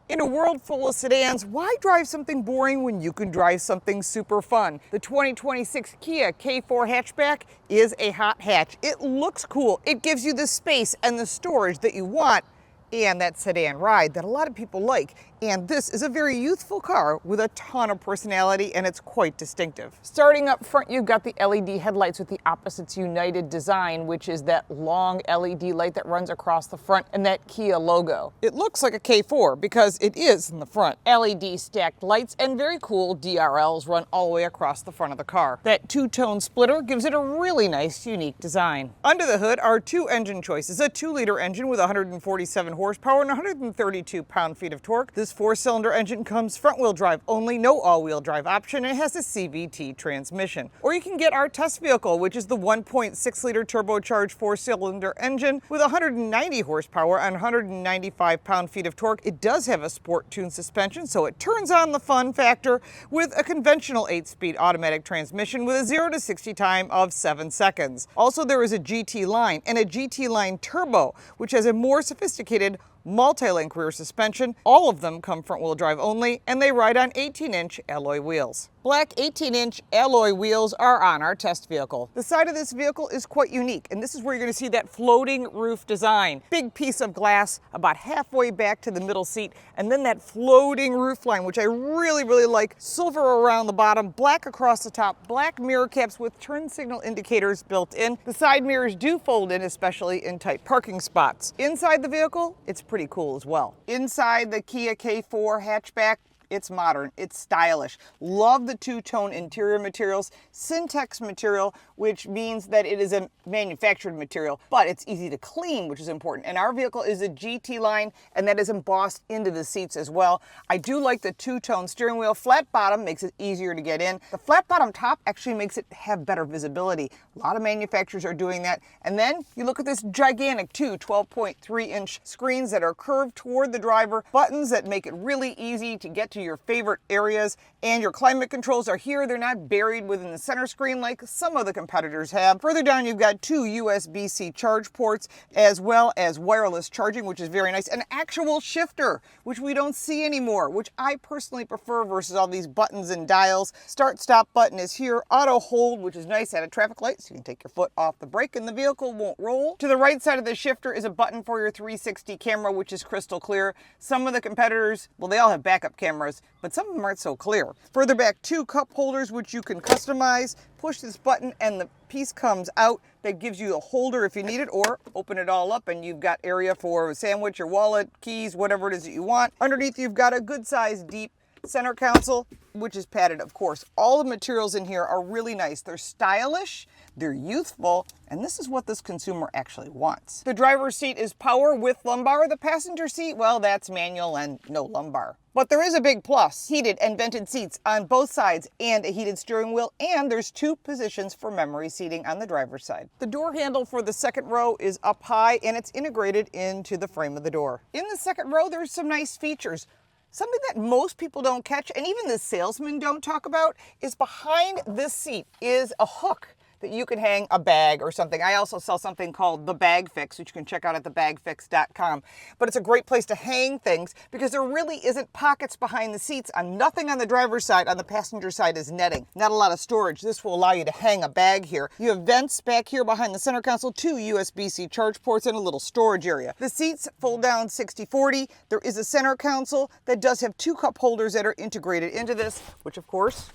In a world full of sedans, why drive something boring when you can drive something super fun? The 2026 Kia K4 Hatchback is a hot hatch. It looks cool. It gives you the space and the storage that you want and that sedan ride that a lot of people like. And this is a very youthful car with a ton of personality, and it's quite distinctive. Starting up front, you've got the LED headlights with the opposites united design, which is that long LED light that runs across the front and that Kia logo. It looks like a K4 because it is in the front. LED stacked lights and very cool DRLs run all the way across the front of the car. That two-tone splitter gives it a really nice, unique design. Under the hood are two engine choices, a 2-liter engine with 147 horsepower and 132 pound-feet of torque. This 4-cylinder engine comes front-wheel drive only, no all-wheel drive option, and it has a CVT transmission. Or you can get our test vehicle, which is the 1.6-liter turbocharged 4-cylinder engine with 190 horsepower and 195 pound-feet of torque. It does have a sport-tuned suspension, so it turns on the fun factor with a conventional 8-speed automatic transmission with a 0 to 60 time of 7 seconds. Also, there is a GT line and a GT line turbo, which has a more sophisticated multi-link rear suspension. All of them come front-wheel drive only, and they ride on 18-inch alloy wheels. Black 18-inch alloy wheels are on our test vehicle. The side of this vehicle is quite unique, and this is where you're going to see that floating roof design. Big piece of glass about halfway back to the middle seat, and then that floating roof line, which I really like. Silver around the bottom, black across the top, black mirror caps with turn signal indicators built in. The side mirrors do fold in, especially in tight parking spots. Inside the vehicle, it's pretty cool as well. Inside the Kia K4 Hatchback, it's modern, it's stylish. Love the two-tone interior materials, Syntex material, which means that it is a manufactured material, but it's easy to clean, which is important. And our vehicle is a GT line, and that is embossed into the seats as well. I do like the two-tone steering wheel. Flat bottom makes it easier to get in. The flat bottom top actually makes it have better visibility. A lot of manufacturers are doing that. And then you look at this gigantic 12.3-inch screens that are curved toward the driver, buttons that make it really easy to get to your favorite areas, and your climate controls are here. They're not buried within the center screen like some of the competitors have. Further down, you've got two USB-C charge ports as well as wireless charging, which is very nice. An actual shifter, which we don't see anymore, which I personally prefer versus all these buttons and dials. Start-stop button is here. Auto hold, which is nice at a traffic light, so you can take your foot off the brake and the vehicle won't roll. To the right side of the shifter is a button for your 360 camera, which is crystal clear. Some of the competitors, well, they all have backup cameras, but some of them aren't so clear. Further back, two cup holders, which you can customize. Push this button and the piece comes out that gives you a holder if you need it, or open it all up and you've got area for a sandwich, your wallet, keys, whatever it is that you want. Underneath, you've got a good sized deep center console, which is padded, of course. All the materials in here are really nice. They're stylish, they're youthful, and this is what this consumer actually wants. The driver's seat is power with lumbar. The passenger seat, well, that's manual and no lumbar. But there is a big plus: heated and vented seats on both sides and a heated steering wheel, and there's 2 positions for memory seating on the driver's side. The door handle for the second row is up high, and it's integrated into the frame of the door. In the second row, there's some nice features. Something that most people don't catch, and even the salesmen don't talk about, is behind this seat is a hook that you can hang a bag or something. I also sell something called the Bag Fix, which you can check out at thebagfix.com. But it's a great place to hang things because there really isn't pockets behind the seats. Nothing on the driver's side. On the passenger side is netting. Not a lot of storage. This will allow you to hang a bag here. You have vents back here behind the center console, 2 USB-C charge ports, and a little storage area. The seats fold down 60-40. There is a center console that does have 2 cup holders that are integrated into this, which of course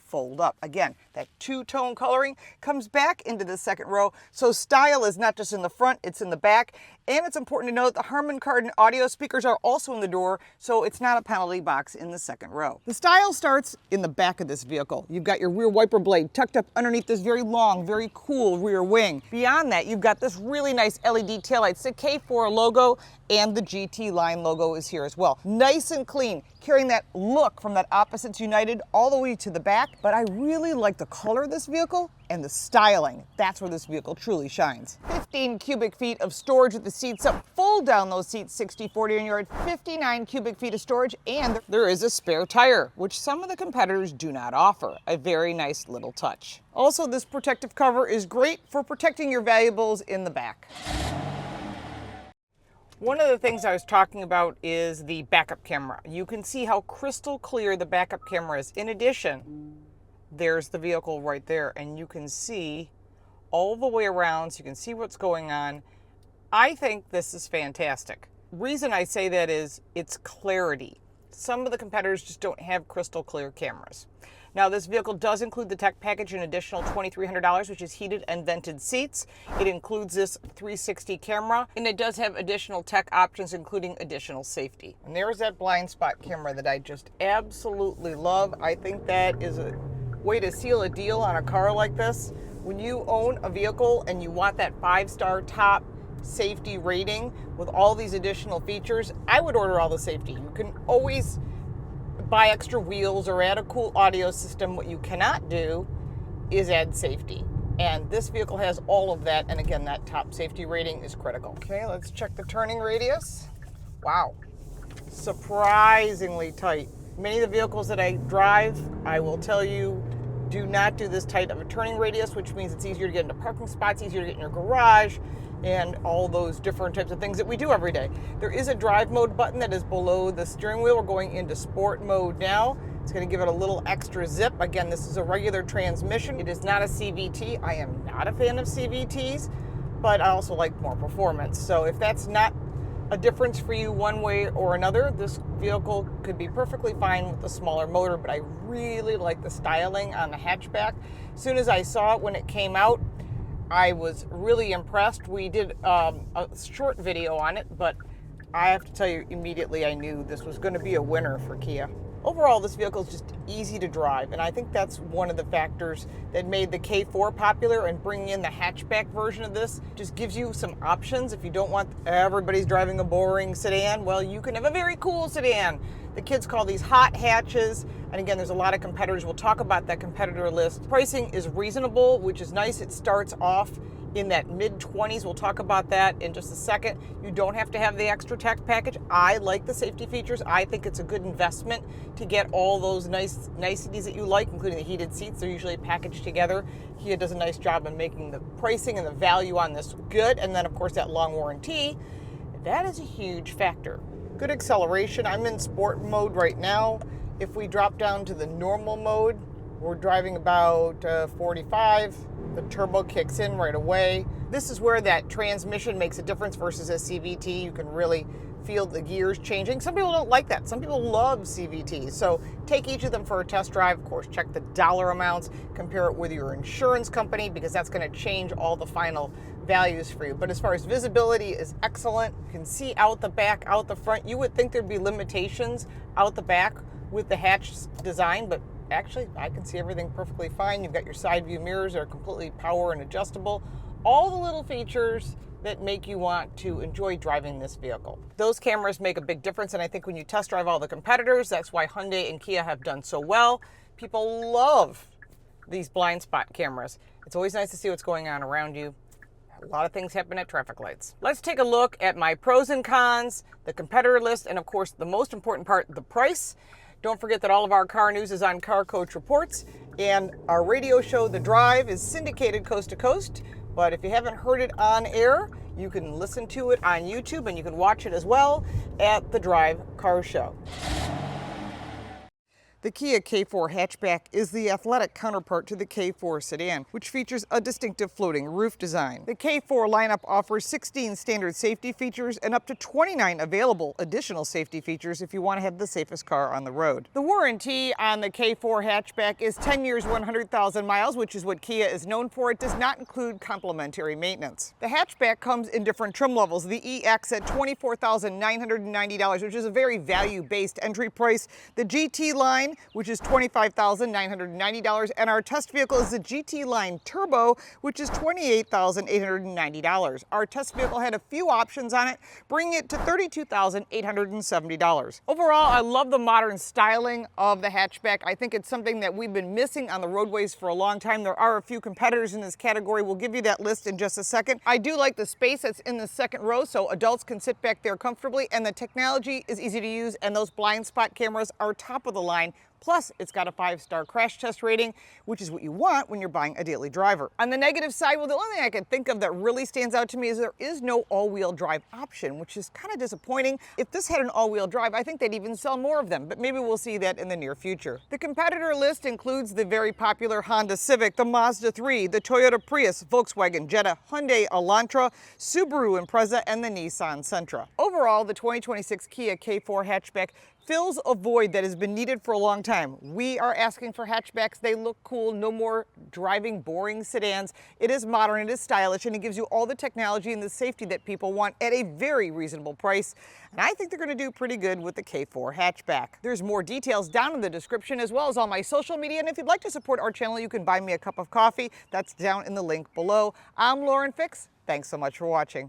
fold up. Again, that two-tone coloring comes back into the second row. So style is not just in the front, it's in the back. And it's important to note the Harman Kardon audio speakers are also in the door, so it's not a penalty box in the second row. The style starts in the back of this vehicle. You've got your rear wiper blade tucked up underneath this very long, very cool rear wing. Beyond that, you've got this really nice LED taillights. The K4 logo and the GT line logo is here as well. Nice and clean, carrying that look from that opposites united all the way to the back. But I really like the color of this vehicle and the styling. That's where this vehicle truly shines. 15 cubic feet of storage with the seats up. Fold down those seats 60-40 and you're at 59 cubic feet of storage, and there is a spare tire, which some of the competitors do not offer. A very nice little touch. Also, this protective cover is great for protecting your valuables in the back. One of the things I was talking about is the backup camera. You can see how crystal clear the backup camera is. In addition, there's the vehicle right there, and you can see all the way around, so you can see what's going on. I think this is fantastic. Reason I say that is it's clarity. Some of the competitors just don't have crystal clear cameras. Now, this vehicle does include the tech package, an additional $2,300, which is heated and vented seats. It includes this 360 camera, and it does have additional tech options, including additional safety. And there's that blind spot camera that I just absolutely love. I think that is a way to seal a deal on a car like this. When you own a vehicle and you want that 5-star top safety rating with all these additional features, I would order all the safety. You can always buy extra wheels or add a cool audio system. What you cannot do is add safety. And this vehicle has all of that. And again, that top safety rating is critical. Okay, let's check the turning radius. Wow, surprisingly tight. Many of the vehicles that I drive, I will tell you, do not do this tight of a turning radius, which means it's easier to get into parking spots, easier to get in your garage, and all those different types of things that we do every day. There is a drive mode button that is below the steering wheel. We're going into sport mode now. It's going to give it a little extra zip. Again, this is a regular transmission. It is not a CVT. I am not a fan of CVTs, but I also like more performance. So if that's not a difference for you one way or another, this vehicle could be perfectly fine with a smaller motor, but I really like the styling on the hatchback. As soon as I saw it when it came out, I was really impressed. We did a short video on it, but I have to tell you, immediately I knew this was going to be a winner for Kia. Overall, this vehicle is just easy to drive, and I think that's one of the factors that made the K4 popular, and bringing in the hatchback version of this just gives you some options. If you don't want everybody's driving a boring sedan, well, you can have a very cool sedan. The kids call these hot hatches, and again, there's a lot of competitors. We'll talk about that competitor list. Pricing is reasonable, which is nice. It starts off in that mid-20s. We'll talk about that in just a second. You don't have to have the extra tech package. I like the safety features. I think it's a good investment to get all those niceties that you like, including the heated seats. They're usually packaged together. Kia does a nice job in making the pricing and the value on this good. And then, of course, that long warranty. That is a huge factor. Good acceleration. I'm in sport mode right now. If we drop down to the normal mode, we're driving about 45. The turbo kicks in right away. This is where that transmission makes a difference versus a CVT. You can really feel the gears changing. Some people don't like that. Some people love CVTs. So take each of them for a test drive. Of course, check the dollar amounts, compare it with your insurance company, because that's going to change all the final values for you. But as far as visibility is excellent. You can see out the back, out the front. You would think there'd be limitations out the back with the hatch design, but actually, I can see everything perfectly fine. You've got your side view mirrors that are completely power and adjustable. All the little features that make you want to enjoy driving this vehicle. Those cameras make a big difference, and I think when you test drive all the competitors, that's why Hyundai and Kia have done so well. People love these blind spot cameras. It's always nice to see what's going on around you. A lot of things happen at traffic lights. Let's take a look at my pros and cons, the competitor list, and of course, the most important part, the price. Don't forget that all of our car news is on Car Coach Reports, and our radio show, The Drive, is syndicated coast to coast. But if you haven't heard it on air, you can listen to it on YouTube, and you can watch it as well at The Drive Car Show. The Kia K4 Hatchback is the athletic counterpart to the K4 sedan, which features a distinctive floating roof design. The K4 lineup offers 16 standard safety features and up to 29 available additional safety features if you want to have the safest car on the road. The warranty on the K4 Hatchback is 10 years, 100,000 miles, which is what Kia is known for. It does not include complimentary maintenance. The hatchback comes in different trim levels. The EX at $24,990, which is a very value-based entry price. The GT line, which is $25,990, and our test vehicle is the GT Line Turbo, which is $28,890. Our test vehicle had a few options on it, bringing it to $32,870. Overall, I love the modern styling of the hatchback. I think it's something that we've been missing on the roadways for a long time. There are a few competitors in this category. We'll give you that list in just a second. I do like the space that's in the second row, so adults can sit back there comfortably, and the technology is easy to use, and those blind spot cameras are top of the line. Plus, it's got a 5-star crash test rating, which is what you want when you're buying a daily driver. On the negative side, well, the only thing I can think of that really stands out to me is there is no all-wheel drive option, which is kind of disappointing. If this had an all-wheel drive, I think they'd even sell more of them, but maybe we'll see that in the near future. The competitor list includes the very popular Honda Civic, the Mazda 3, the Toyota Prius, Volkswagen Jetta, Hyundai Elantra, Subaru Impreza, and the Nissan Sentra. Overall, the 2026 Kia K4 Hatchback fills a void that has been needed for a long time. We are asking for hatchbacks. They look cool. No more driving boring sedans. It is modern, it is stylish, and it gives you all the technology and the safety that people want at a very reasonable price. And I think they're going to do pretty good with the K4 Hatchback. There's more details down in the description, as well as all my social media. And if you'd like to support our channel, you can buy me a cup of coffee. That's down in the link below. I'm Lauren Fix. Thanks so much for watching.